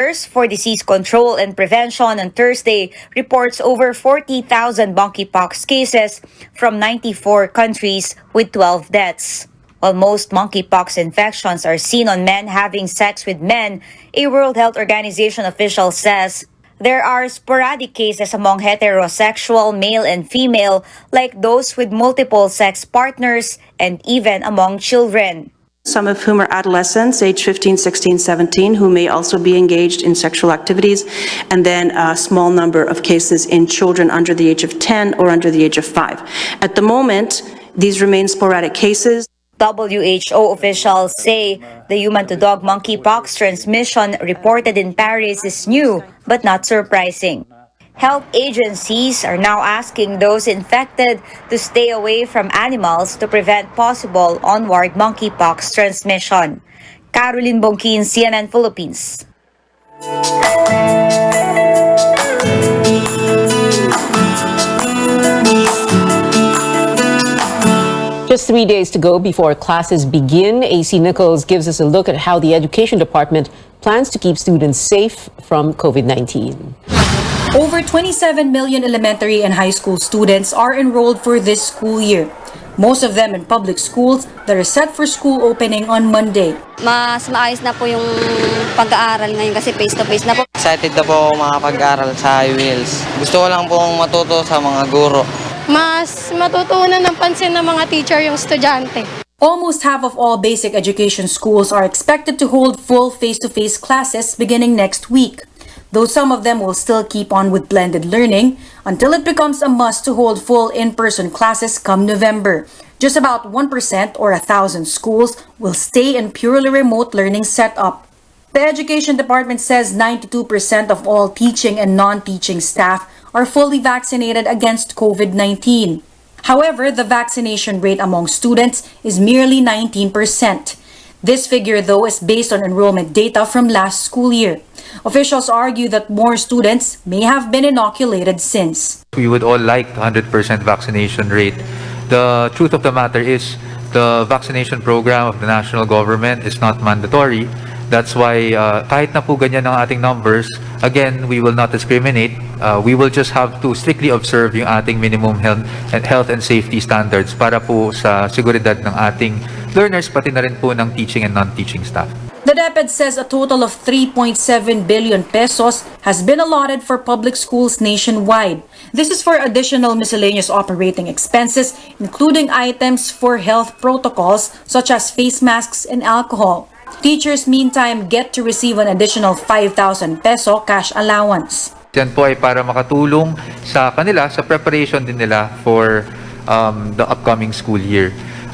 for Disease Control and Prevention on Thursday reports over 40,000 monkeypox cases from 94 countries with 12 deaths. While most monkeypox infections are seen on men having sex with men, a World Health Organization official says there are sporadic cases among heterosexual male and female, like those with multiple sex partners, and even among children. Some of whom are adolescents, age 15, 16, 17, who may also be engaged in sexual activities, and then a small number of cases in children under the age of 10 or under the age of 5. At the moment, these remain sporadic cases. WHO officials say the human-to-dog monkeypox transmission reported in Paris is new but not surprising. Health agencies are now asking those infected to stay away from animals to prevent possible onward monkeypox transmission. Caroline Bongkin, CNN Philippines. Just 3 days to go before classes begin. AC Nichols gives us a look at how the Education Department plans to keep students safe from COVID-19. Over 27 million elementary and high school students are enrolled for this school year. Most of them in public schools that are set for school opening on Monday. Mas maayos na po yung pag-aaral ngayon kasi face-to-face na po. Excited na po ako makapag-aral sa Wheels. Gusto ko lang pong matuto sa mga guro. Mas matutunan ng pansin ng mga teacher yung estudyante. Almost half of all basic education schools are expected to hold full face-to-face classes beginning next week, though some of them will still keep on with blended learning until it becomes a must to hold full in-person classes come November. Just about 1% or 1,000 schools will stay in purely remote learning setup. The Education Department says 92% of all teaching and non-teaching staff are fully vaccinated against COVID-19. However, the vaccination rate among students is merely 19%. This figure, though, is based on enrollment data from last school year. Officials argue that more students may have been inoculated since. We would all like 100% vaccination rate. The truth of the matter is the vaccination program of the national government is not mandatory. That's why kahit na po ganyan ang ating numbers, again, we will not discriminate. We will just have to strictly observe yung ating minimum health and safety standards para po sa seguridad ng ating learners, pati na rin po ng teaching and non-teaching staff. The DepEd says a total of 3.7 billion pesos has been allotted for public schools nationwide. This is for additional miscellaneous operating expenses, including items for health protocols such as face masks and alcohol. Teachers, meantime, get to receive an additional 5,000 peso cash allowance. Yan po ay para makatulong sa kanila, sa preparation din nila for the upcoming school year.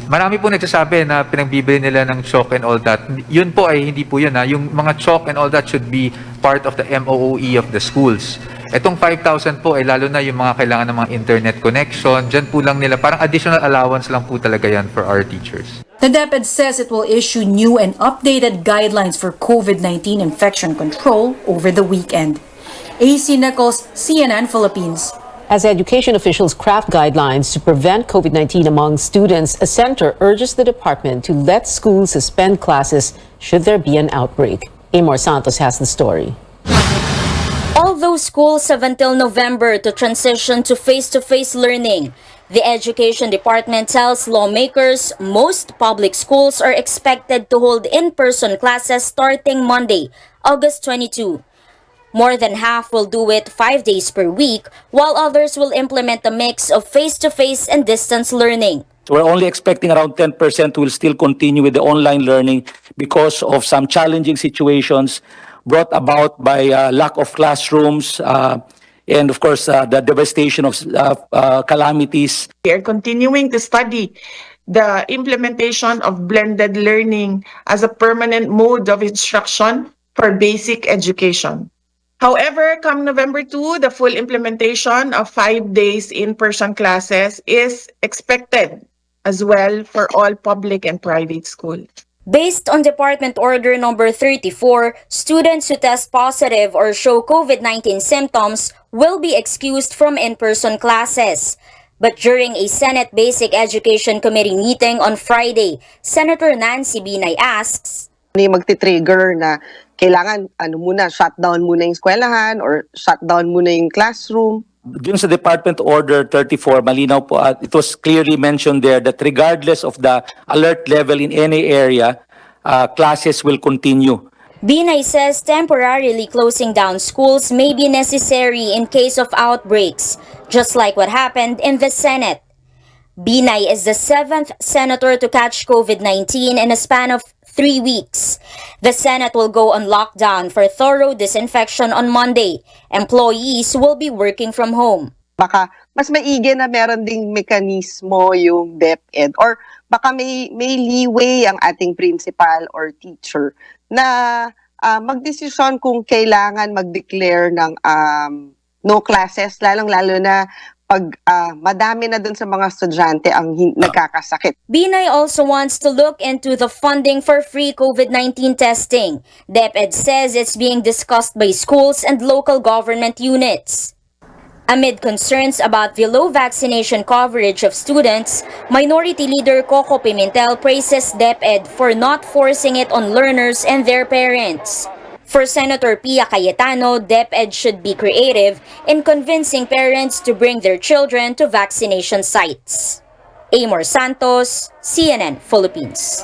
Marami po nagsasabi na pinagbibili nila ng chalk and all that. Yun po ay hindi po yun. Yung mga chalk and all that should be part of the MOOE of the schools. Itong 5,000 po ay lalo na yung mga kailangan ng mga internet connection. Diyan po lang nila, parang additional allowance lang po talaga yan for our teachers. The DepEd says it will issue new and updated guidelines for COVID-19 infection control over the weekend. AC Nichols, CNN Philippines. As education officials craft guidelines to prevent COVID-19 among students, a center urges the department to let schools suspend classes should there be an outbreak. Amor Santos has the story. Although schools have until November to transition to face-to-face learning, the Education Department tells lawmakers most public schools are expected to hold in-person classes starting Monday, August 22. More than half will do it 5 days per week, while others will implement a mix of face-to-face and distance learning. We're only expecting around 10% will still continue with the online learning because of some challenging situations brought about by lack of classrooms and, of course, the devastation of calamities. We are continuing to study the implementation of blended learning as a permanent mode of instruction for basic education. However, come November 2, the full implementation of 5 days in-person classes is expected as well for all public and private schools. Based on Department Order Number 34, students who test positive or show COVID-19 symptoms will be excused from in-person classes. But during a Senate Basic Education Committee meeting on Friday, Senator Nancy Binay asks, magti-trigger na kailangan shutdown muna yung eskwelahan or shutdown muna yung classroom? Dun sa Department Order 34, malinaw po, it was clearly mentioned there that regardless of the alert level in any area, classes will continue. Binay says temporarily closing down schools may be necessary in case of outbreaks, just like what happened in the Senate. Binay is the 7th senator to catch COVID-19 in a span of 3 weeks. The Senate will go on lockdown for thorough disinfection on Monday. Employees will be working from home. Baka mas maigi na meron ding mekanismo yung DepEd or baka may leeway ang ating principal or teacher na magdesisyon kung kailangan mag-declare ng no classes, lalong-lalo na pag madami na dun sa mga estudyante ang nagkakasakit. Binay also wants to look into the funding for free COVID-19 testing. DepEd says it's being discussed by schools and local government units. Amid concerns about the low vaccination coverage of students, Minority Leader Coco Pimentel praises DepEd for not forcing it on learners and their parents. For Senator Pia Cayetano, DepEd should be creative in convincing parents to bring their children to vaccination sites. Amor Santos, CNN Philippines.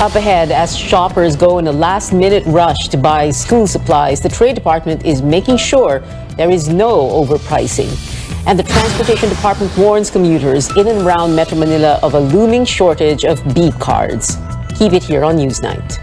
Up ahead, as shoppers go in a last-minute rush to buy school supplies, the Trade Department is making sure there is no overpricing. And the Transportation Department warns commuters in and around Metro Manila of a looming shortage of beep cards. Keep it here on Newsnight.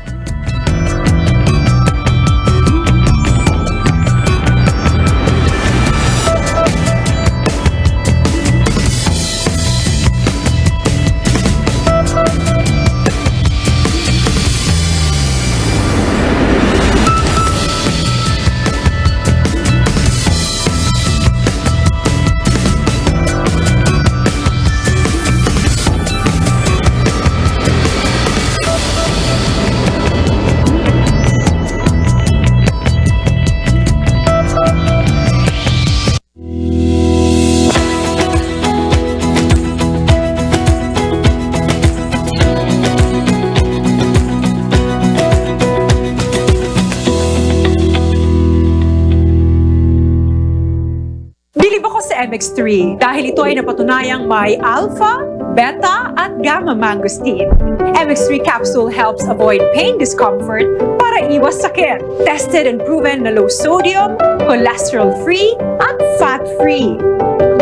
MX3 dahil ito ay napatunayang may alpha, beta at gamma mangosteen. MX3 capsule helps avoid pain discomfort para iwas sakit. Tested and proven na low sodium, cholesterol-free at fat-free.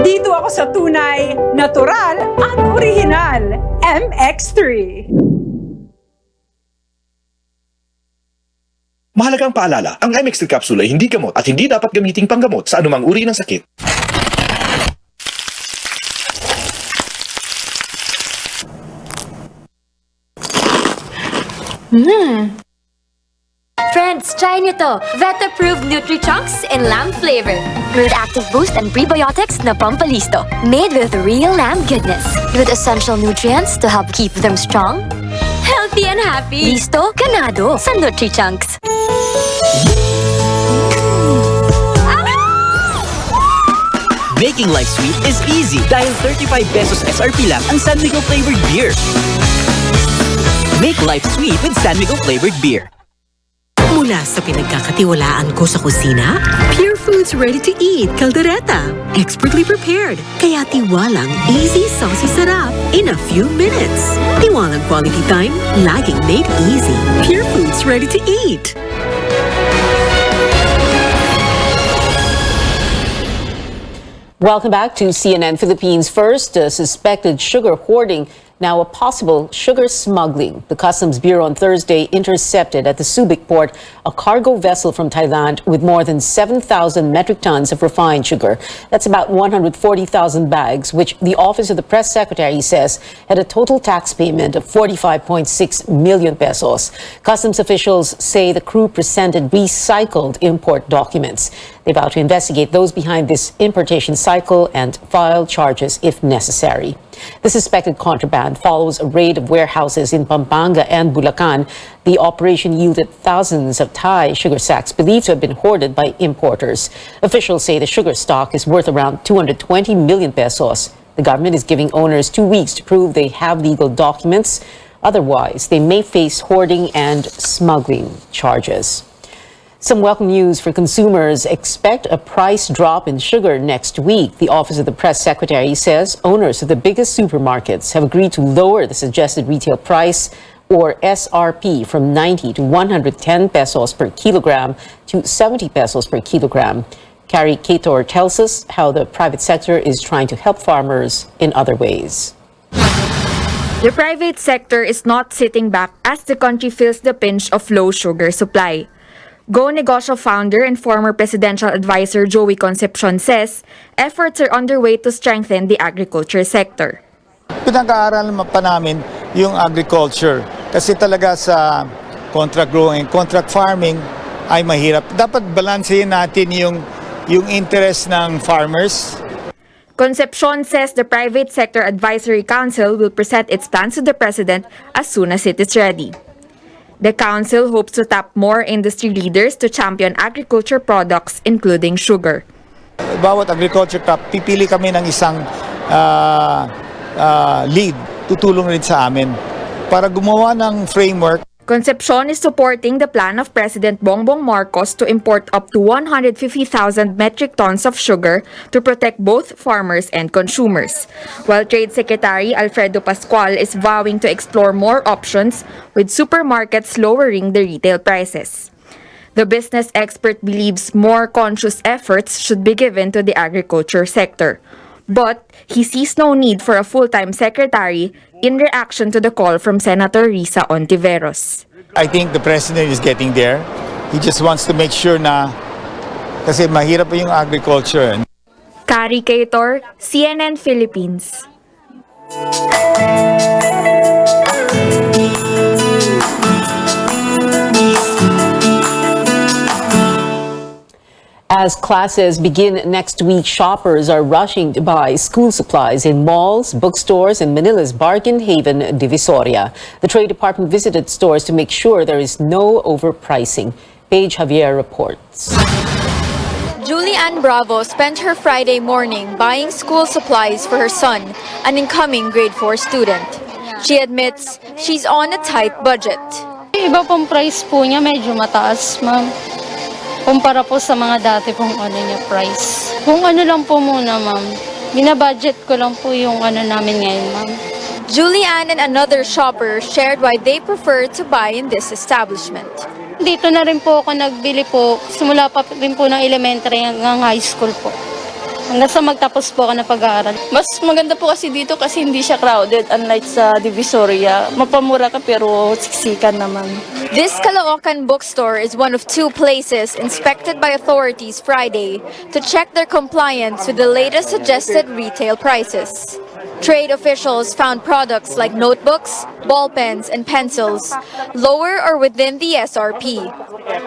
Dito ako sa tunay, natural at original. MX3. Mahalagang paalala, ang MX3 capsule ay hindi gamot at hindi dapat gamiting panggamot sa anumang uri ng sakit. Friends, try nyo to. Vet-approved Nutri-Chunks in lamb flavor. With active boost and prebiotics na pampalisto. Made with real lamb goodness. With essential nutrients to help keep them strong, healthy and happy. Listo, ganado sa Nutri-Chunks. Making life sweet is easy dahil 35 pesos SRP lang ang San Miguel flavored beer. Make life sweet with San Miguel flavored beer. Mula sa pinagkakatiwalaan ko sa kusina, Pure Foods Ready to Eat Caldereta. Expertly prepared, kaya tiwalang easy, saucy sarap in a few minutes. Tiwalang quality time, laging made easy. Pure Foods Ready to Eat. Welcome back to CNN Philippines. First, suspected sugar hoarding, now a possible sugar smuggling. The Customs Bureau on Thursday intercepted at the Subic port a cargo vessel from Thailand with more than 7,000 metric tons of refined sugar. That's about 140,000 bags, which the Office of the Press Secretary says had a total tax payment of 45.6 million pesos. Customs officials say the crew presented recycled import documents. They vow to investigate those behind this importation cycle and file charges if necessary. The suspected contraband follows a raid of warehouses in Pampanga and Bulacan. The operation yielded thousands of Thai sugar sacks believed to have been hoarded by importers. Officials say the sugar stock is worth around 220 million pesos. The government is giving owners 2 weeks to prove they have legal documents. Otherwise, they may face hoarding and smuggling charges. Some welcome news for consumers. Expect a price drop in sugar next week. The Office of the Press Secretary says owners of the biggest supermarkets have agreed to lower the suggested retail price, or SRP, from 90 to 110 pesos per kilogram to 70 pesos per kilogram. Carrie Cator tells us how the private sector is trying to help farmers in other ways. The private sector is not sitting back as the country feels the pinch of low sugar supply. Go Negosyo founder and former presidential advisor Joey Concepcion says efforts are underway to strengthen the agriculture sector. Pinag-aaralan pa namin yung agriculture kasi talaga sa contract growing, contract farming ay mahirap. Dapat balansehin natin yung interest ng farmers. Concepcion says the Private Sector Advisory Council will present its plans to the President as soon as it is ready. The council hopes to tap more industry leaders to champion agriculture products, including sugar. Bawat agriculture crop, pipili kami ng isang lead, tutulong rin sa amin para gumawa ng framework. Concepcion is supporting the plan of President Bongbong Marcos to import up to 150,000 metric tons of sugar to protect both farmers and consumers, while Trade Secretary Alfredo Pascual is vowing to explore more options with supermarkets lowering the retail prices. The business expert believes more conscious efforts should be given to the agriculture sector, but he sees no need for a full-time secretary in reaction to the call from Senator Risa Ontiveros. I think the President is getting there. He just wants to make sure na kasi mahirap pa yung agriculture. Carrie Cator, CNN Philippines. As classes begin next week, shoppers are rushing to buy school supplies in malls, bookstores, and Manila's bargain haven, Divisoria. The Trade Department visited stores to make sure there is no overpricing. Paige Javier reports. Julianne Bravo spent her Friday morning buying school supplies for her son, an incoming grade 4 student. She admits she's on a tight budget. Iba pong price po niya, medyo mataas, ma'am. Kumpara po sa mga dati pong price. Kung lang po muna, ma'am. Binabudget ko lang po yung namin ngayon, ma'am. Julianne and another shopper shared why they prefer to buy in this establishment. Dito na rin po ako nagbili po. Simula pa rin po ng elementary hanggang high school po. Hanggang sa magtapos po ako na pag-aaral. Mas maganda po kasi dito kasi hindi siya crowded. Unlike sa Divisoria, mapamura ka pero siksikan naman. This Caloocan bookstore is one of 2 places inspected by authorities Friday to check their compliance with the latest suggested retail prices. Trade officials found products like notebooks, ball pens, and pencils lower or within the SRP.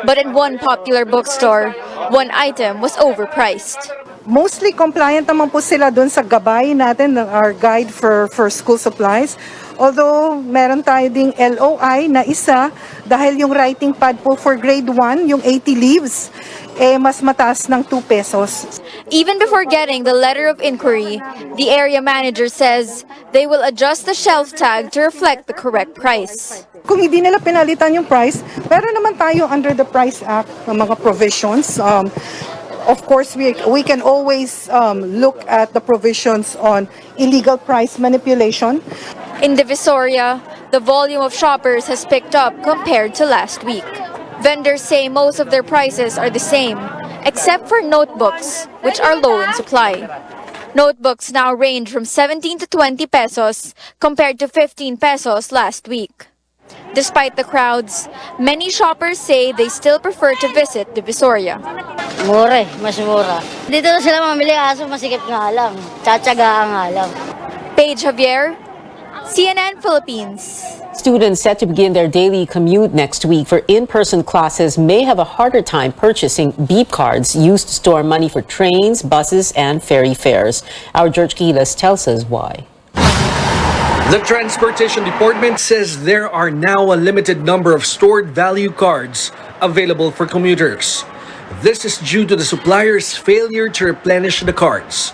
But in one popular bookstore, one item was overpriced. Mostly compliant naman po sila doon sa gabay natin ng our guide for school supplies. Although meron tayo ding LOI na isa dahil yung writing pad po for grade 1, yung 80 leaves, mas mataas ng 2 pesos. Even before getting the letter of inquiry, the area manager says they will adjust the shelf tag to reflect the correct price. Kung hindi nila pinalitan yung price, meron naman tayo under the Price Act ng mga provisions. Of course, we can always look at the provisions on illegal price manipulation. In Divisoria, the volume of shoppers has picked up compared to last week. Vendors say most of their prices are the same, except for notebooks, which are low in supply. Notebooks now range from 17 to 20 pesos compared to 15 pesos last week. Despite the crowds, many shoppers say they still prefer to visit Divisoria. Mura mas mura. Dito na sila mamili kaso masikip nga lang. Tsatsagaan nga lang. Paige Javier, CNN Philippines. Students set to begin their daily commute next week for in-person classes may have a harder time purchasing beep cards used to store money for trains, buses, and ferry fares. Our George Quiles tells us why. The Transportation Department says there are now a limited number of stored value cards available for commuters. This is due to the supplier's failure to replenish the cards.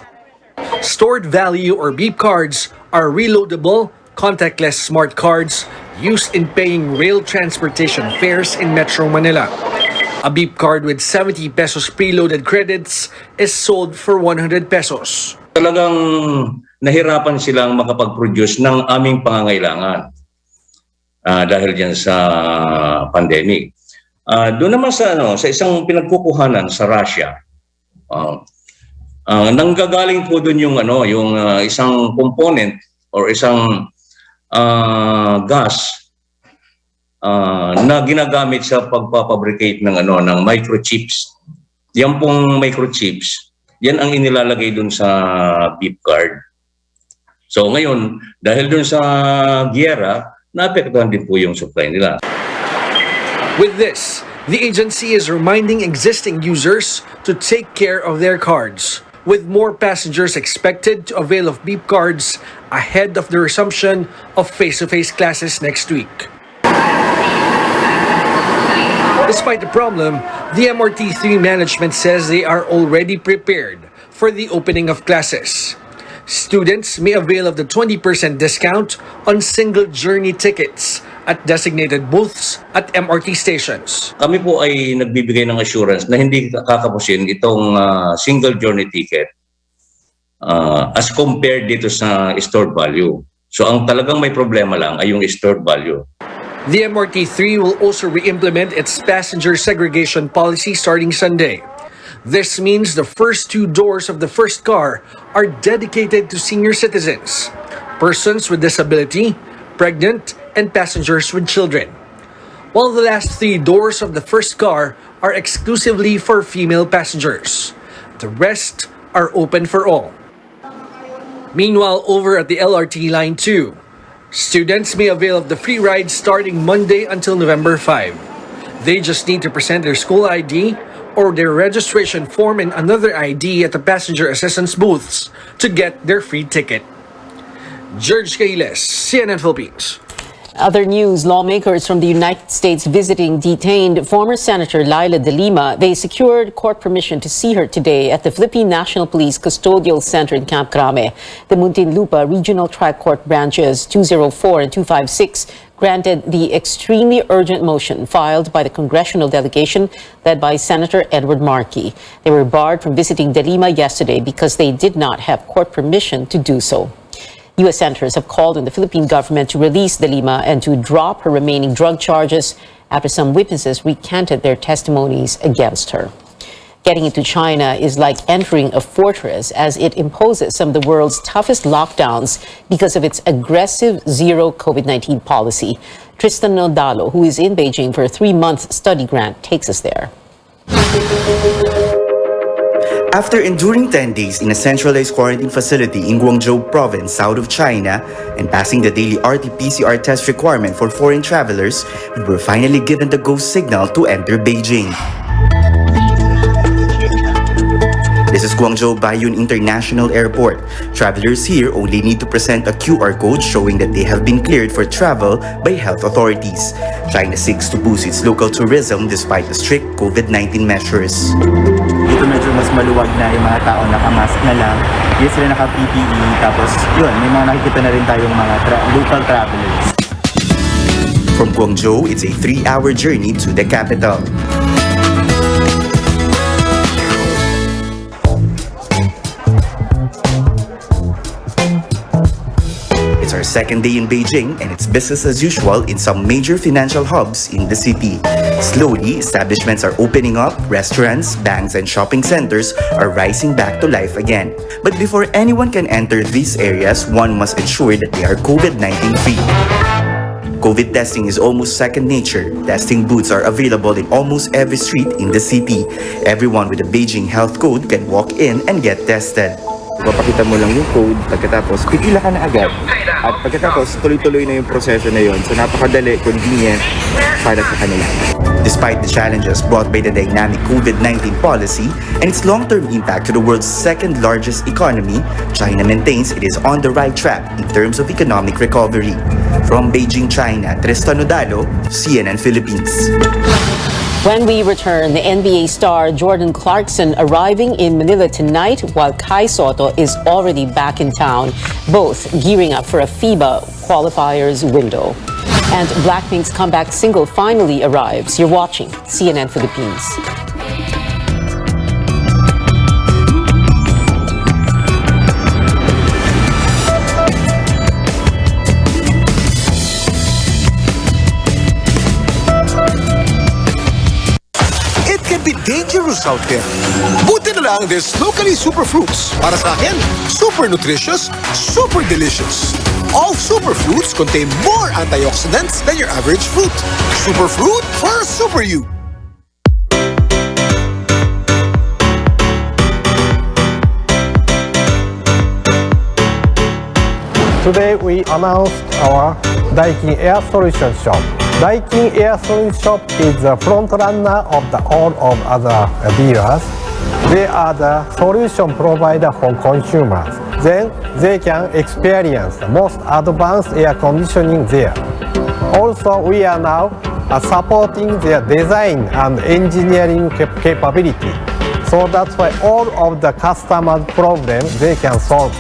Stored value or beep cards are reloadable, contactless smart cards used in paying rail transportation fares in Metro Manila. A beep card with 70 pesos preloaded credits is sold for 100 pesos. Talagang nahirapan silang makapag-produce ng aming pangangailangan dahil dyan sa pandemic. Doon naman sa isang pinagkukuhanan sa Russia, nanggagaling po doon yung isang component or isang gas na ginagamit sa pagpapabricate ng microchips. Yan pong microchips, yan ang inilalagay dun sa beep card. So ngayon, dahil dun sa giyera, naapektuhan din po yung supply nila. With this, the agency is reminding existing users to take care of their cards, with more passengers expected to avail of beep cards ahead of the resumption of face-to-face classes next week. Despite the problem, the MRT3 management says they are already prepared for the opening of classes. Students may avail of the 20% discount on single journey tickets at designated booths at MRT stations. Kami po ay nagbibigay ng assurance na hindi kakapusin itong single journey ticket as compared dito sa stored value. So ang talagang may problema lang ay yung stored value. The MRT3 will also re-implement its passenger segregation policy starting Sunday. This means the first two doors of the first car are dedicated to senior citizens, persons with disability, pregnant, and passengers with children, while the last three doors of the first car are exclusively for female passengers. The rest are open for all. Meanwhile, over at the LRT Line 2, students may avail of the free ride starting Monday until November 5. They just need to present their school ID or their registration form and another ID at the passenger assistance booths to get their free ticket. George Cahiles, CNN Philippines. Other news, lawmakers from the United States visiting detained former Senator Laila De Lima. They secured court permission to see her today at the Philippine National Police Custodial Center in Camp Crame. The Muntinlupa Regional Tri-Court Branches 204 and 256 granted the extremely urgent motion filed by the congressional delegation led by Senator Edward Markey. They were barred from visiting De Lima yesterday because they did not have court permission to do so. U.S. senators have called on the Philippine government to release De Lima and to drop her remaining drug charges after some witnesses recanted their testimonies against her. Getting into China is like entering a fortress as it imposes some of the world's toughest lockdowns because of its aggressive zero COVID-19 policy. Tristan Nodalo, who is in Beijing for a 3-month study grant, takes us there. After enduring 10 days in a centralized quarantine facility in Guangzhou province, south of China, and passing the daily RT-PCR test requirement for foreign travelers, we were finally given the go signal to enter Beijing. This is Guangzhou Baiyun International Airport. Travelers here only need to present a QR code showing that they have been cleared for travel by health authorities. China seeks to boost its local tourism despite the strict COVID-19 measures. Dito medyo mas maluwag na yung mga tao, naka-mask na lang. Yes, sila naka-PPE. Tapos yun, may mga nakikita na rin tayong mga local travelers. From Guangzhou, it's a 3-hour journey to the capital. It's our second day in Beijing and it's business as usual in some major financial hubs in the city. Slowly, establishments are opening up, restaurants, banks, and shopping centers are rising back to life again. But before anyone can enter these areas, one must ensure that they are COVID-19 free. COVID testing is almost second nature. Testing booths are available in almost every street in the city. Everyone with a Beijing health code can walk in and get tested. Papakita mo lang yung code, pagkatapos pipila ka na agad. At pagkatapos tuloy-tuloy na yung proseso na yun. So napakadali, convenient para sa kanila. Despite the challenges brought by the dynamic COVID-19 policy and its long-term impact to the world's second-largest economy, China maintains it is on the right track in terms of economic recovery. From Beijing, China, Tristan Nodalo, CNN Philippines. When we return, the NBA star Jordan Clarkson arriving in Manila tonight while Kai Sotto is already back in town, both gearing up for a FIBA qualifiers window. And Blackpink's comeback single finally arrives. You're watching CNN Philippines. It can be dangerous out there. Buti na lang there's locally superfruits. Para sa akin, super nutritious, super delicious. All superfruits contain more antioxidants than your average fruit. Superfruit for super you. Today we announced our Daikin Air Solution Shop. Daikin Air Solution Shop is the front runner of all of other dealers. They are the solution provider for consumers. Then they can experience the most advanced air conditioning there. Also, we are now supporting their design and engineering capability. So that's why all of the customer problems they can solve.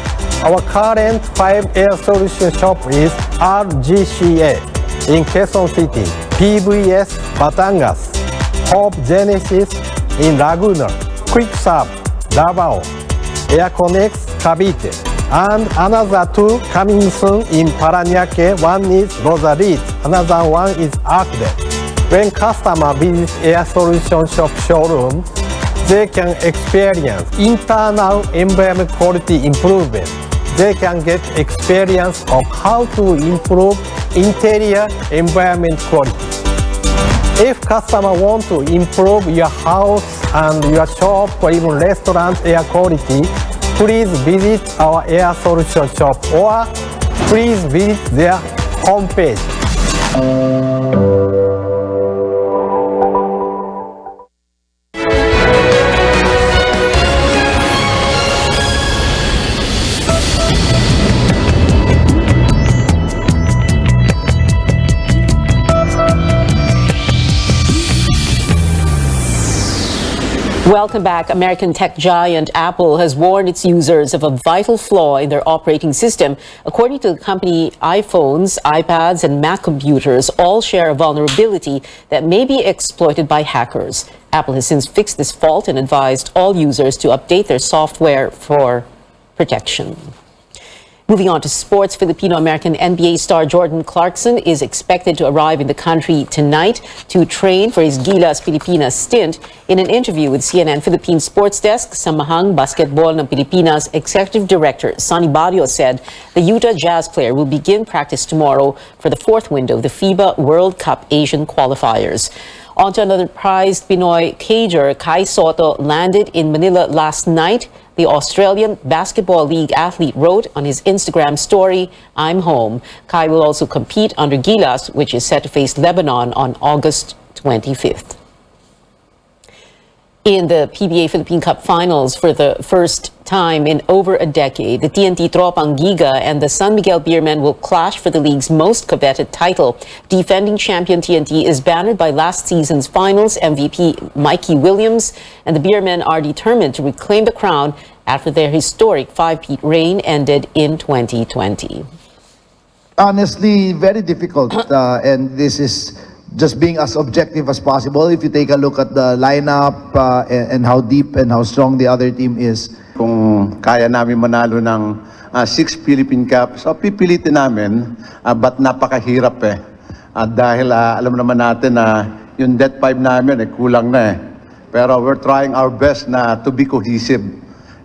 Our current 5 air solution shop is RGCA in Quezon City, PVS Batangas, Hope Genesis in Laguna, Quickserve, Davao, AirConnex, Cavite, and another 2 coming soon in Parañaque. One is Rosarito, another one is Arcade. When customer visits Air Solution Shop showroom, they can experience internal environment quality improvement. They can get experience of how to improve interior environment quality. If customer want to improve your house and your shop or even restaurant air quality, please visit our Air Solution Shop or please visit their homepage. Welcome back. American tech giant Apple has warned its users of a vital flaw in their operating system. According to the company, iPhones, iPads, and Mac computers all share a vulnerability that may be exploited by hackers. Apple has since fixed this fault and advised all users to update their software for protection. Moving on to sports, Filipino-American NBA star Jordan Clarkson is expected to arrive in the country tonight to train for his Gilas Pilipinas stint. In an interview with CNN Philippines Sports Desk, Samahang Basketball ng Pilipinas Executive Director Sonny Barrio said the Utah Jazz player will begin practice tomorrow for the 4th window of the FIBA World Cup Asian qualifiers. On to another prized Pinoy cager, Kai Soto landed in Manila last night. The Australian Basketball League athlete wrote on his Instagram story, "I'm home." Kai will also compete under Gilas, which is set to face Lebanon on August 25th. In the PBA Philippine Cup Finals for the first time in over a decade, the TNT Tropang Giga and the San Miguel Beermen will clash for the league's most coveted title. Defending champion TNT is bannered by last season's finals MVP Mikey Williams, and the Beermen are determined to reclaim the crown after their historic 5-peat reign ended in 2020. Honestly, very difficult, and this is just being as objective as possible. If you take a look at the lineup and how deep and how strong the other team is. Kung kaya namin manalo ng 6 Philippine Cup, so pipilitin namin, but napakahirap eh. Dahil alam naman natin na yung debt pipe namin kulang na eh. Pero we're trying our best na to be cohesive.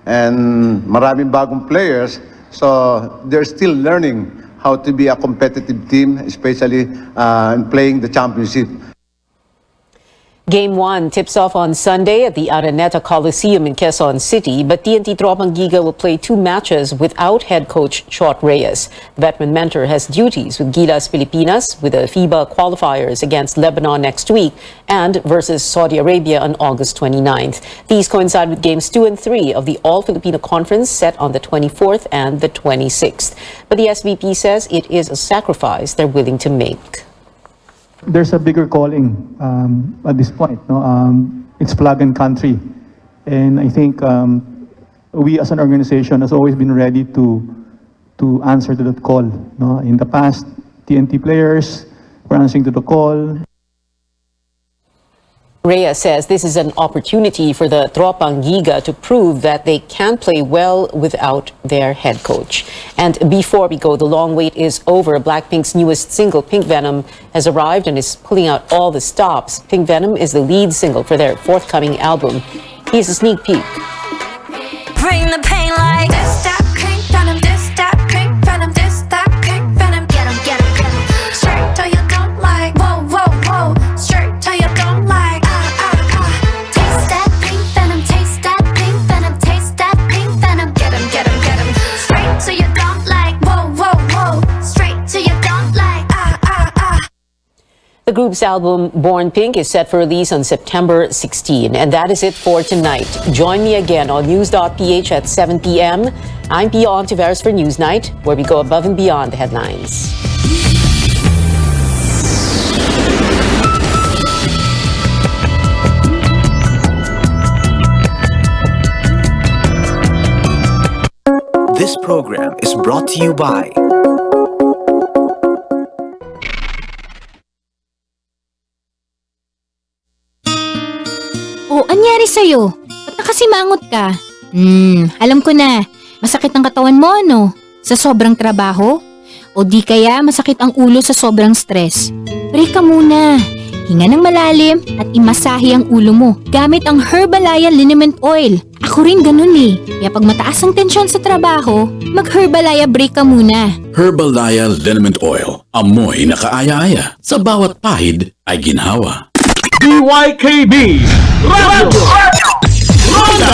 And maraming bagong players, so they're still learning how to be a competitive team, especially in playing the championship. Game 1 tips off on Sunday at the Araneta Coliseum in Quezon City, but TNT Tropang Giga will play 2 matches without head coach Chot Reyes. The veteran mentor has duties with Gilas Pilipinas with the FIBA qualifiers against Lebanon next week and versus Saudi Arabia on August 29th. These coincide with games 2 and 3 of the All-Filipino Conference set on the 24th and the 26th. But the SVP says it is a sacrifice they're willing to make. There's a bigger calling at this point. No? It's flag and country. And I think we as an organization has always been ready to answer to that call. No? In the past, TNT players, for answering to the call. Rhea says this is an opportunity for the Tropang Giga to prove that they can play well without their head coach. And before we go, the long wait is over. Blackpink's newest single, Pink Venom, has arrived and is pulling out all the stops. Pink Venom is the lead single for their forthcoming album. Here's a sneak peek. Bring the pain like this, that pink venom, this, that pink venom, this, that pink venom. Get 'em, get 'em, get 'em. Straight till you don't like. Whoa, whoa, whoa. Straight till you don't like. Taste that pink venom, taste that pink venom, taste that pink venom. Get 'em, get 'em, get 'em. Straight till you don't like. Whoa, whoa, whoa. Straight till you don't like. The group's album, Born Pink, is set for release on September 16. And that is it for tonight. Join me again on News.ph at 7 p.m. I'm Pia Ontiveros for Newsnight, where we go above and beyond the headlines. This program is brought to you by Oh, anyari sa'yo? Ba't nakasimangot ka? Alam ko na. Masakit ang katawan mo, ano? Sa sobrang trabaho? O di kaya masakit ang ulo sa sobrang stress? Break ka muna. Hinga ng malalim at imasahe ang ulo mo gamit ang Herbalaya Liniment Oil. Ako rin ganun eh. Kaya pag mataas ang tensyon sa trabaho, mag-Herbalaya break ka muna. Herbalaya Liniment Oil. Amoy na kaaya-aya. Sa bawat pahid ay ginhawa. DYKB Radio Ronda.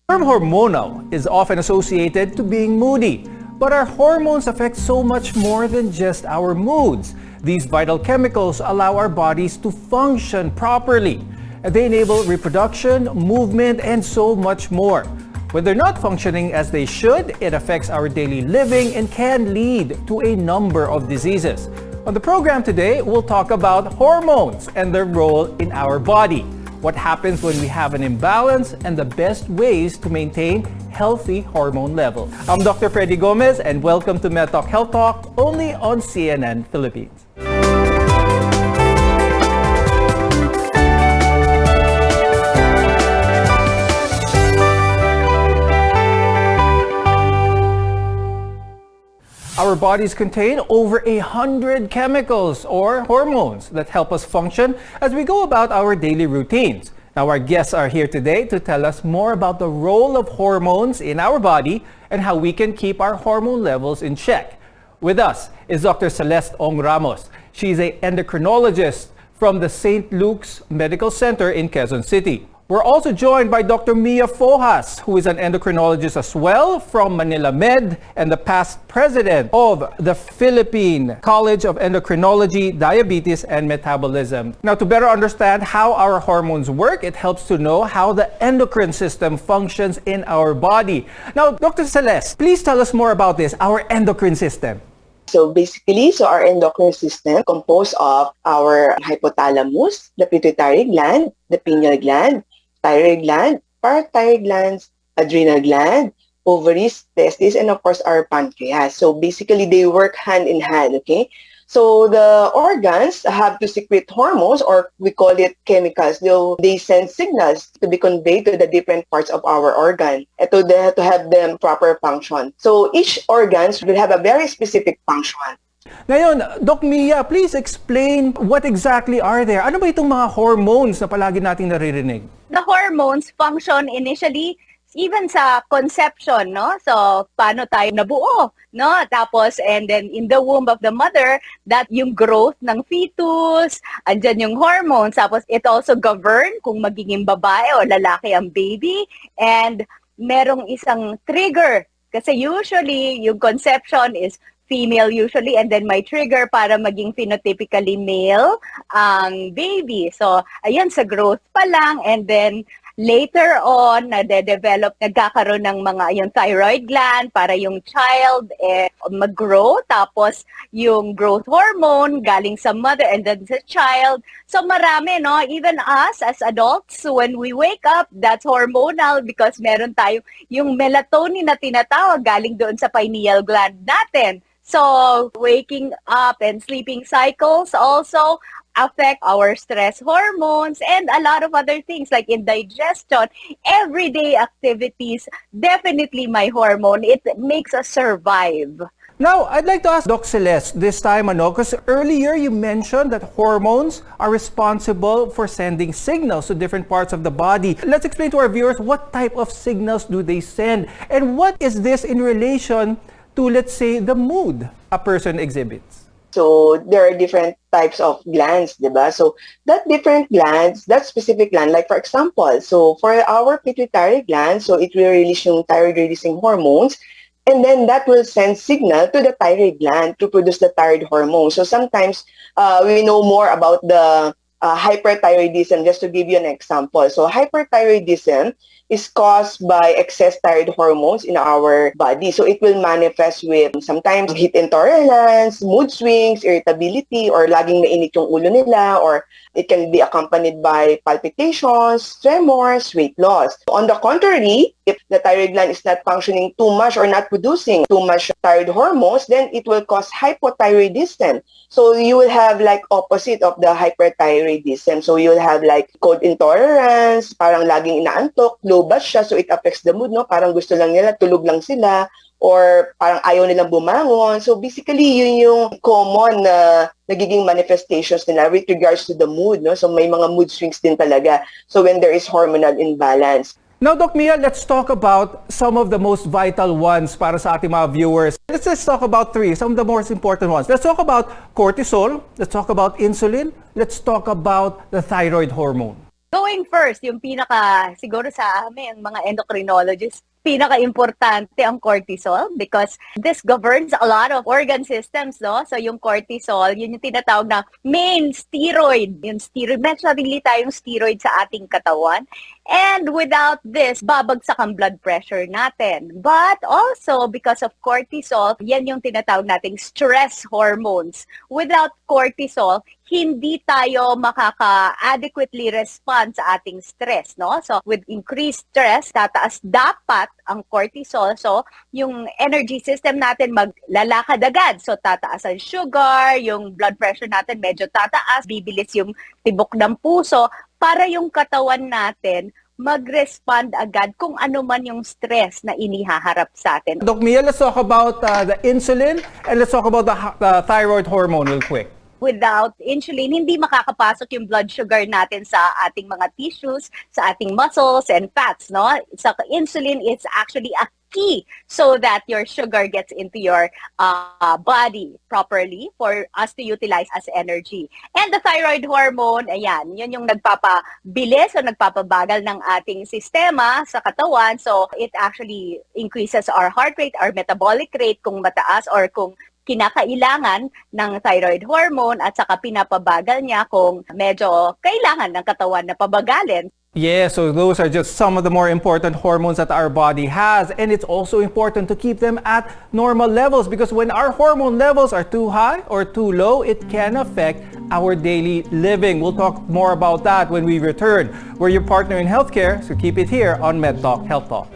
The term hormonal is often associated to being moody, but our hormones affect so much more than just our moods. These vital chemicals allow our bodies to function properly. They enable reproduction, movement, and so much more. When they're not functioning as they should, it affects our daily living and can lead to a number of diseases. On the program today, we'll talk about hormones and their role in our body, what happens when we have an imbalance, and the best ways to maintain healthy hormone levels. I'm Dr. Freddy Gomez, and welcome to MedTalk Health Talk, only on CNN Philippines. Our bodies contain over 100 chemicals or hormones that help us function as we go about our daily routines. Now, our guests are here today to tell us more about the role of hormones in our body and how we can keep our hormone levels in check. With us is Dr. Celeste Ong Ramos. She's an endocrinologist from the St. Luke's Medical Center in Quezon City. We're also joined by Dr. Mia Fojas, who is an endocrinologist as well from Manila Med and the past president of the Philippine College of Endocrinology, Diabetes, and Metabolism. Now, to better understand how our hormones work, it helps to know how the endocrine system functions in our body. Now, Dr. Celeste, please tell us more about this, our endocrine system. So basically, our endocrine system composed of our hypothalamus, the pituitary gland, the pineal gland, thyroid gland, parathyroid glands, adrenal gland, ovaries, testes, and of course our pancreas. So basically, they work hand in hand, okay? So the organs have to secrete hormones, or we call it chemicals. They send signals to be conveyed to the different parts of our organ and to have them proper function. So each organs will have a very specific function. Ngayon, Doc Mia, please explain what exactly are there? Ano ba itong mga hormones na palagi nating naririnig? The hormones function initially even sa conception, no? So, paano tayo nabuo, no? Tapos, and then in the womb of the mother, that yung growth ng fetus, andyan yung hormones. Tapos, it also govern kung magiging babae o lalaki ang baby. And merong isang trigger. Kasi usually, yung conception is female usually, and then may trigger para maging phenotypically male ang baby. So, ayan, sa growth pa lang, and then later on, nade-develop, nagkakaroon ng mga yung thyroid gland para yung child mag-grow, tapos yung growth hormone galing sa mother and then sa child. So marami, no? Even us as adults, when we wake up, that's hormonal because meron tayo yung melatonin na tinatawag galing doon sa pineal gland natin. So waking up and sleeping cycles also affect our stress hormones and a lot of other things like indigestion, everyday activities. Definitely my hormone, it makes us survive. Now, I'd like to ask Doc Celeste this time, because earlier you mentioned that hormones are responsible for sending signals to different parts of the body. Let's explain to our viewers what type of signals do they send and what is this in relation to, let's say, the mood a person exhibits. So there are different types of glands, diba? So that different glands, that specific gland, like for example, so for our pituitary gland, so it will release yung thyroid-releasing hormones, and then that will send signal to the thyroid gland to produce the thyroid hormone. So sometimes we know more about the hyperthyroidism, just to give you an example. So hyperthyroidism is caused by excess thyroid hormones in our body. So it will manifest with sometimes heat intolerance, mood swings, irritability, or laging mainit yung ulo nila, or it can be accompanied by palpitations, tremors, weight loss. On the contrary, if the thyroid gland is not functioning too much or not producing too much thyroid hormones, then it will cause hypothyroidism. So you will have like opposite of the hyperthyroidism. So you will have like cold intolerance, parang laging inaantok, low bat siya, so it affects the mood, no? Parang gusto lang nila, tulog lang sila, or parang ayaw nilang bumangon. So basically, yun yung common na nagiging manifestations nila with regards to the mood, no? So may mga mood swings din talaga. So when there is hormonal imbalance. Now, Doc Mia, let's talk about some of the most vital ones para sa ating mga viewers. Let's just talk about three, some of the most important ones. Let's talk about cortisol, let's talk about insulin, let's talk about the thyroid hormone. Going first, yung siguro sa amin, mga endocrinologists, pinaka-importante ang cortisol because this governs a lot of organ systems, no? So yung cortisol, yun yung tinatawag na main steroid. Yung steroid, may sarili tayong steroid sa ating katawan. And without this, babagsak ang blood pressure natin. But also, because of cortisol, yan yung tinatawag nating stress hormones. Without cortisol, hindi tayo makaka-adequately respond sa ating stress, no? So, with increased stress, tataas dapat ang cortisol. So, yung energy system natin maglalakad agad. So, tataas ang sugar, yung blood pressure natin medyo tataas, bibilis yung tibok ng puso, para yung katawan natin mag-respond agad kung ano man yung stress na inihaharap sa atin. Doc Mia, let's talk about the insulin and let's talk about the thyroid hormone real quick. Without insulin, hindi makakapasok yung blood sugar natin sa ating mga tissues, sa ating muscles and fats, no? So, insulin is actually a key so that your sugar gets into your body properly for us to utilize as energy. And the thyroid hormone, ayan, yun yung nagpapabilis o nagpapabagal ng ating sistema sa katawan. So, it actually increases our heart rate, our metabolic rate kung mataas or kung kinakailangan ng thyroid hormone at saka pinapabagal niya kung medyo kailangan ng katawan na pabagalin. Yeah, so those are just some of the more important hormones that our body has, and it's also important to keep them at normal levels because when our hormone levels are too high or too low, it can affect our daily living. We'll talk more about that when we return. We're your partner in healthcare, so keep it here on MedTalk Health Talk.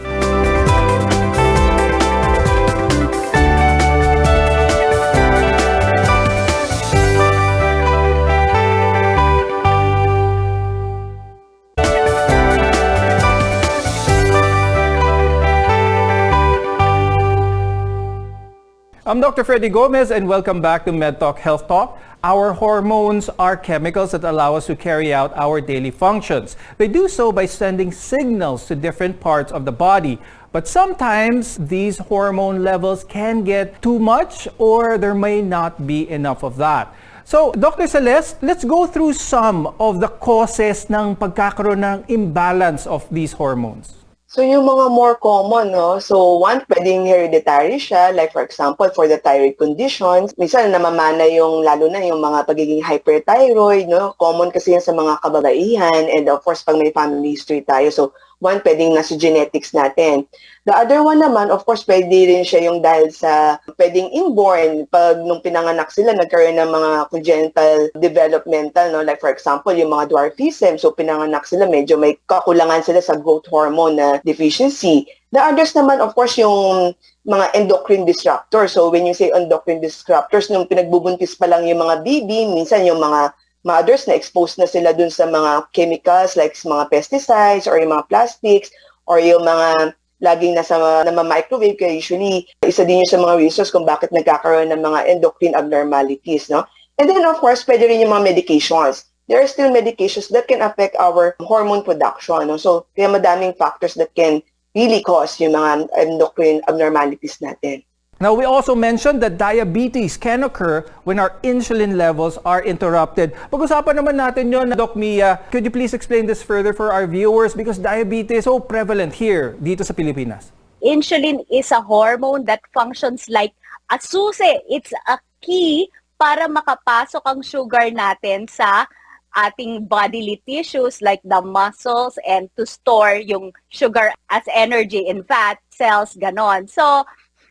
I'm Dr. Freddy Gomez and welcome back to MedTalk Health Talk. Our hormones are chemicals that allow us to carry out our daily functions. They do so by sending signals to different parts of the body. But sometimes these hormone levels can get too much or there may not be enough of that. So, Dr. Celeste, let's go through some of the causes ng pagkakaroon ng imbalance of these hormones. So yung mga more common, no? So one, pwedeng hereditary siya, like for example, for the thyroid conditions, minsan namamana yung, lalo na yung mga pagiging hyperthyroid, no? Common kasi yan sa mga kababaihan, and of course, pag may family history tayo, so one, pwedeng nasa genetics natin. The other one naman, of course, pwede rin siya yung dahil sa pwedeng inborn, pag nung pinanganak sila, nagkaroon ng mga congenital developmental, no? Like for example, yung mga dwarfism, so pinanganak sila, medyo may kakulangan sila sa growth hormone na deficiency. The others naman, of course, yung mga endocrine disruptors. So when you say endocrine disruptors, nung pinagbubuntis pa lang yung mga baby, minsan yung mga mothers na exposed na sila dun sa mga chemicals like mga pesticides or yung mga plastics or yung mga laging nasa microwave. Kaya usually, isa din yun sa mga reasons kung bakit nagkakaroon ng mga endocrine abnormalities, no? And then of course, pwede rin yung mga medications. There are still medications that can affect our hormone production, no? So, kaya madaming factors that can really cause yung mga endocrine abnormalities natin. Now, we also mentioned that diabetes can occur when our insulin levels are interrupted. Pag-usapan naman natin yun, Doc Mia. Could you please explain this further for our viewers? Because diabetes is so prevalent here, dito sa Pilipinas. Insulin is a hormone that functions like a susi. It's a key para makapasok ang sugar natin sa ating bodily tissues like the muscles and to store yung sugar as energy in fat cells, ganon. So,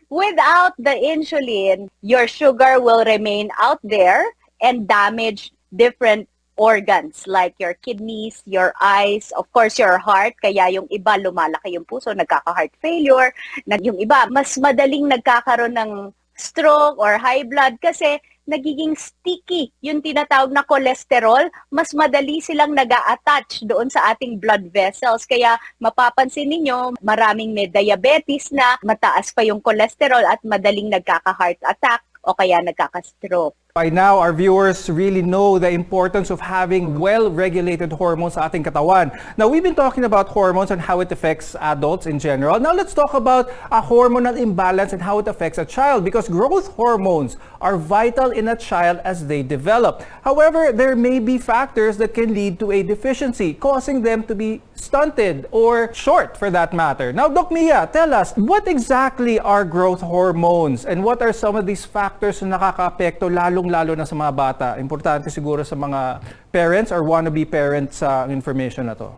without the insulin, your sugar will remain out there and damage different organs like your kidneys, your eyes, of course your heart. Kaya yung iba lumalaki yung puso, nagkaka-heart failure. Yung iba, mas madaling nagkakaroon ng stroke or high blood kasi nagiging sticky yung tinatawag na cholesterol, mas madali silang nag-a-attach doon sa ating blood vessels. Kaya mapapansin ninyo, maraming may diabetes na mataas pa yung cholesterol at madaling nagkaka-heart attack o kaya nagkaka-stroke. By now, our viewers really know the importance of having well-regulated hormones sa ating katawan. Now, we've been talking about hormones and how it affects adults in general. Now, let's talk about a hormonal imbalance and how it affects a child, because growth hormones are vital in a child as they develop. However, there may be factors that can lead to a deficiency, causing them to be stunted or short for that matter. Now, Doc Mia, tell us, what exactly are growth hormones and what are some of these factors na nakaka-apekto lalo na sa mga bata? Importante siguro sa mga parents or wannabe parents sa information na to.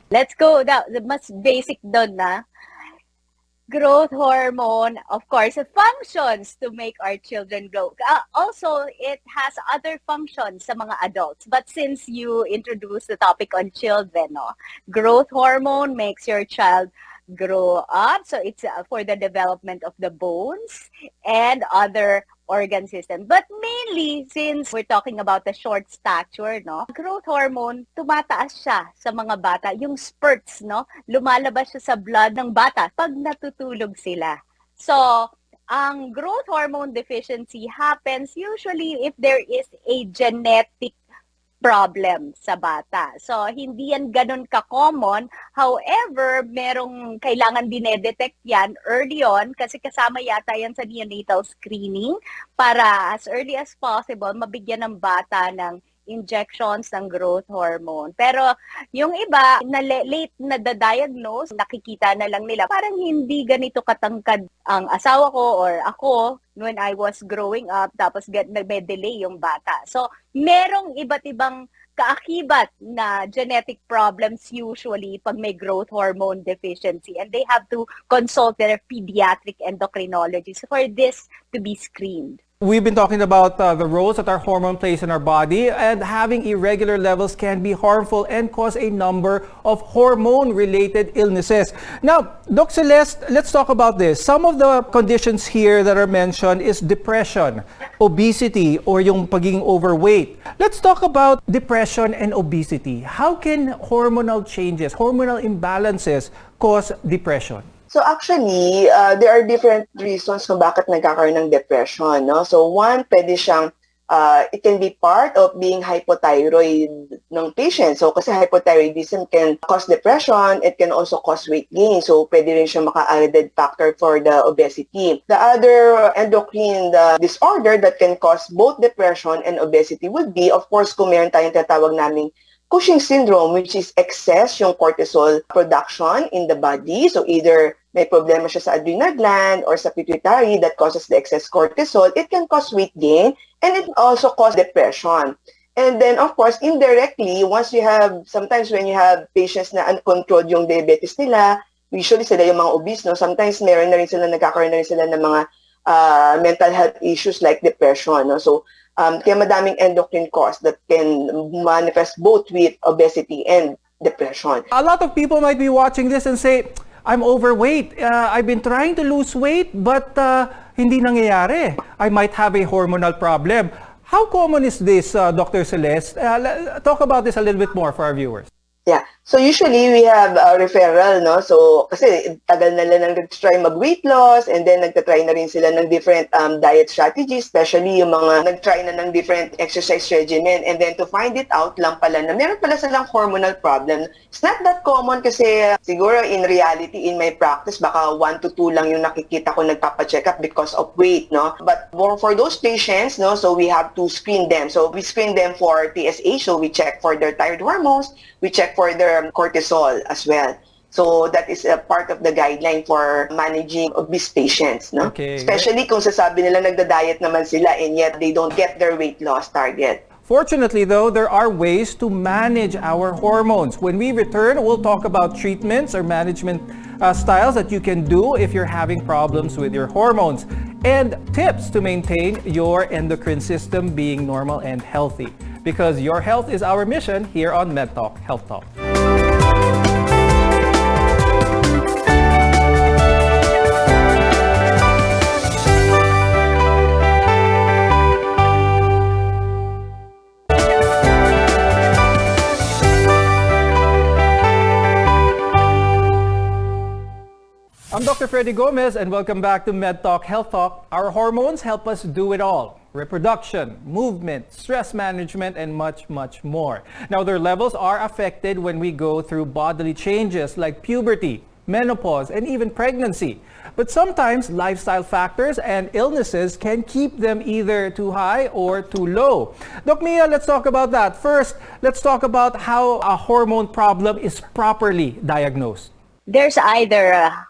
Let's go. The mas basic doon na. Growth hormone, of course, it functions to make our children grow. Also, it has other functions sa mga adults. But since you introduced the topic on children, no, growth hormone makes your child grow up. So it's for the development of the bones and other organ system. But mainly, since we're talking about the short stature, no, growth hormone, tumataas siya sa mga bata. Yung spurts, no, lumalabas siya sa blood ng bata pag natutulog sila. So, ang growth hormone deficiency happens usually if there is a genetic problem sa bata. So, hindi yan ganun ka-common. However, merong kailangan dinedetect yan early on kasi kasama yata yan sa neonatal screening para as early as possible mabigyan ng bata ng injections ng growth hormone. Pero yung iba, na late na diagnose, nakikita na lang nila, parang hindi ganito katangkad ang asawa ko or ako when I was growing up, tapos may delay yung bata. So, merong iba't ibang kaakibat na genetic problems usually pag may growth hormone deficiency, and they have to consult their pediatric endocrinologist for this to be screened. We've been talking about the roles that our hormone plays in our body, and having irregular levels can be harmful and cause a number of hormone-related illnesses. Now, Doc Celeste, let's talk about this. Some of the conditions here that are mentioned is depression, obesity, or yung pagiging overweight. Let's talk about depression and obesity. How can hormonal changes, hormonal imbalances cause depression? So actually, there are different reasons kung bakit nagkakaroon ng depression, no? So one, pwede siyang, it can be part of being hypothyroid ng patient. So kasi hypothyroidism can cause depression, it can also cause weight gain. So pwede rin siyang maka-added factor for the obesity. The other endocrine disorder that can cause both depression and obesity would be, of course, kung meron tayong tatawag naming Cushing syndrome, which is excess yung cortisol production in the body. So either may problema siya sa adrenal gland or sa pituitary that causes the excess cortisol. It can cause weight gain and it also cause depression. And then, of course, indirectly, once you have, sometimes when you have patients na uncontrolled yung diabetes nila, usually sila yung mga obese, no? Sometimes meron na rin sila, nagkakaroon na rin sila ng mga mental health issues like depression, no? So, kaya madaming endocrine cause that can manifest both with obesity and depression. A lot of people might be watching this and say, I'm overweight. I've been trying to lose weight but hindi nangyayari. I might have a hormonal problem. How common is this, Dr. Celeste? Talk about this a little bit more for our viewers. Yeah. So usually we have a referral, no? So kasi tagal na lang nag-try mag-weight loss and then nagtatry na rin sila ng different diet strategies, especially yung mga nag-try na ng different exercise regimen, and then to find it out lang pala na meron pala silang hormonal problem. It's not that common kasi siguro in reality, in my practice, baka 1 to 2 lang yung nakikita ko nagpapa-check up because of weight, no? But for those patients, no, so we have to screen them. So we screen them for TSH, so we check for their thyroid hormones, we check for their cortisol as well. So that is a part of the guideline for managing obese patients, no? Okay. Especially kung sasabi nila nagda-diet naman sila and yet they don't get their weight loss target. Fortunately, though, there are ways to manage our hormones. When we return, we'll talk about treatments or management styles that you can do if you're having problems with your hormones, and tips to maintain your endocrine system being normal and healthy. Because your health is our mission here on MedTalk Health Talk. I'm Dr. Freddy Gomez and welcome back to MedTalk Health Talk. Our hormones help us do it all. Reproduction, movement, stress management, and much, much more. Now, their levels are affected when we go through bodily changes like puberty, menopause, and even pregnancy. But sometimes lifestyle factors and illnesses can keep them either too high or too low. Doc Mia, let's talk about that. First, let's talk about how a hormone problem is properly diagnosed. There's either a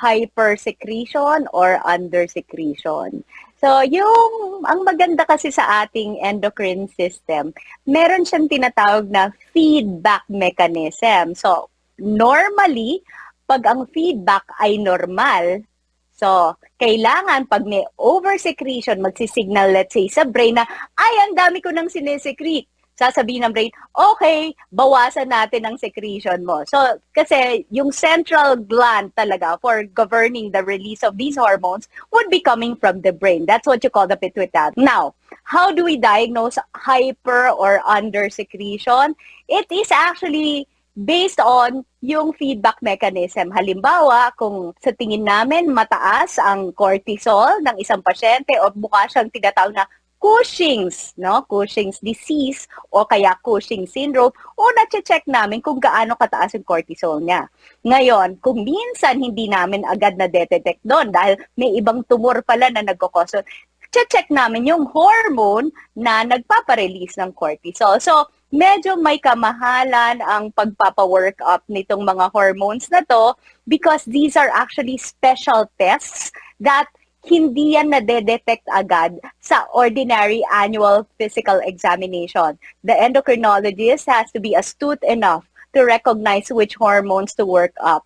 hypersecretion or undersecretion. So, ang maganda kasi sa ating endocrine system, meron siyang tinatawag na feedback mechanism. So, normally, pag ang feedback ay normal, so, kailangan pag may oversecretion, magsisignal, let's say, sa brain na, ay, ang dami ko nang sinesecrete. Sasabihin ng brain, okay, bawasan natin ang secretion mo. So, kasi yung central gland talaga for governing the release of these hormones would be coming from the brain. That's what you call the pituitary. Now, how do we diagnose hyper or under secretion? It is actually based on yung feedback mechanism. Halimbawa, kung sa tingin namin mataas ang cortisol ng isang pasyente o mukha siyang tinatawag na Cushing's, no? Cushing's disease o kaya Cushing syndrome, o na-check namin kung gaano kataas yung cortisol niya. Ngayon, kung minsan hindi namin agad na-detect doon dahil may ibang tumor pala na nagkakos, check namin yung hormone na nagpaparelease ng cortisol. So, medyo may kamahalan ang pagpapa-work up nitong mga hormones na to because these are actually special tests that hindi yan na-detect agad sa ordinary annual physical examination. The endocrinologist has to be astute enough to recognize which hormones to work up.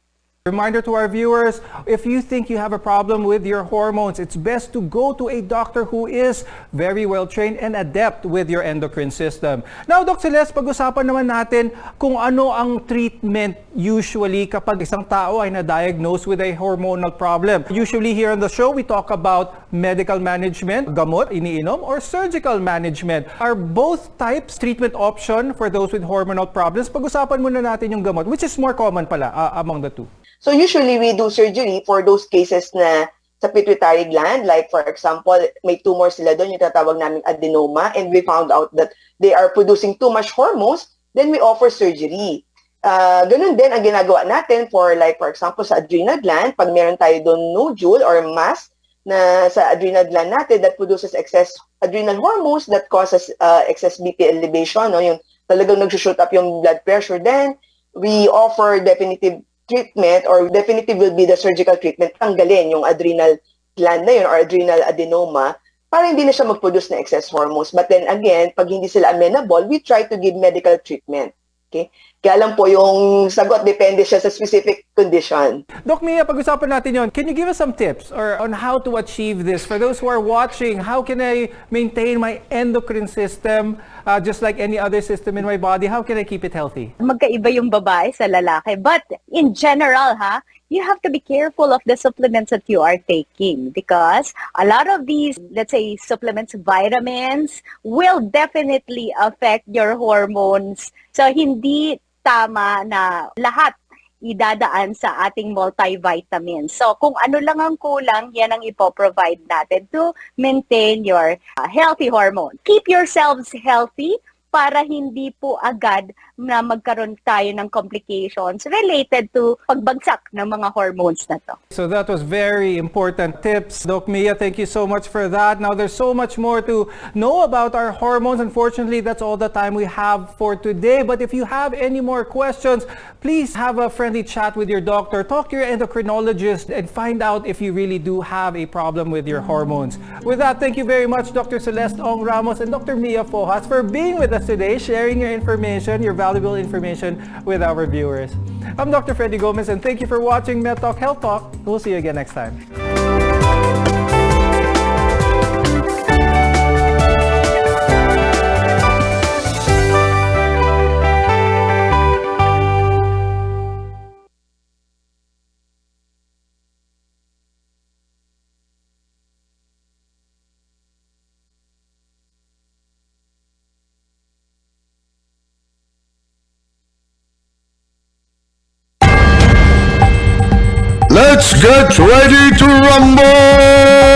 Reminder to our viewers, if you think you have a problem with your hormones, it's best to go to a doctor who is very well trained and adept with your endocrine system. Now, Dr. Celeste, pag-usapan naman natin kung ano ang treatment usually kapag isang tao ay na-diagnose with a hormonal problem. Usually here on the show, we talk about medical management, gamot, iniinom, or surgical management. Are both types treatment option for those with hormonal problems? Pag-usapan muna natin yung gamot, which is more common pala among the two. So usually we do surgery for those cases na sa pituitary gland, like for example, may tumor sila doon, yung tatawag namin adenoma, and we found out that they are producing too much hormones, then we offer surgery. Ganun din ang ginagawa natin for like for example sa adrenal gland, pag meron tayo doon nodule or mass na sa adrenal gland natin that produces excess adrenal hormones that causes excess BP elevation, no? Yung talagang nag-shoot up yung blood pressure, then we offer definitive treatment or definitive will be the surgical treatment, tanggalin yung adrenal gland na yun or adrenal adenoma para hindi na siya mag-produce na excess hormones. But then again, pag hindi sila amenable, we try to give medical treatment. Okay? Kaya lang po yung sagot, depende siya sa specific condition. Doc Mia, pag-usapan natin yun. Can you give us some tips or on how to achieve this? For those who are watching, how can I maintain my endocrine system just like any other system in my body? How can I keep it healthy? Magkaiba yung babae sa lalaki. But in general, you have to be careful of the supplements that you are taking because a lot of these, let's say, supplements, vitamins, will definitely affect your hormones. So, hindi tama na lahat idadaan sa ating multivitamins. So, kung ano lang ang kulang, yan ang ipoprovide natin to maintain your healthy hormone. Keep yourselves healthy para hindi po agad na magkaroon tayo ng complications related to pagbagsak ng mga hormones na to. So that was very important tips. Doc Mia, thank you so much for that. Now there's so much more to know about our hormones. Unfortunately, that's all the time we have for today. But if you have any more questions, please have a friendly chat with your doctor. Talk to your endocrinologist and find out if you really do have a problem with your hormones. With that, thank you very much, Dr. Celeste Ong Ramos and Dr. Mia Fojas for being with us today, sharing your information, your valuable information with our viewers. I'm Dr. Freddy Gomez and thank you for watching MedTalk Health Talk. We'll see you again next time. Let's get ready to rumble!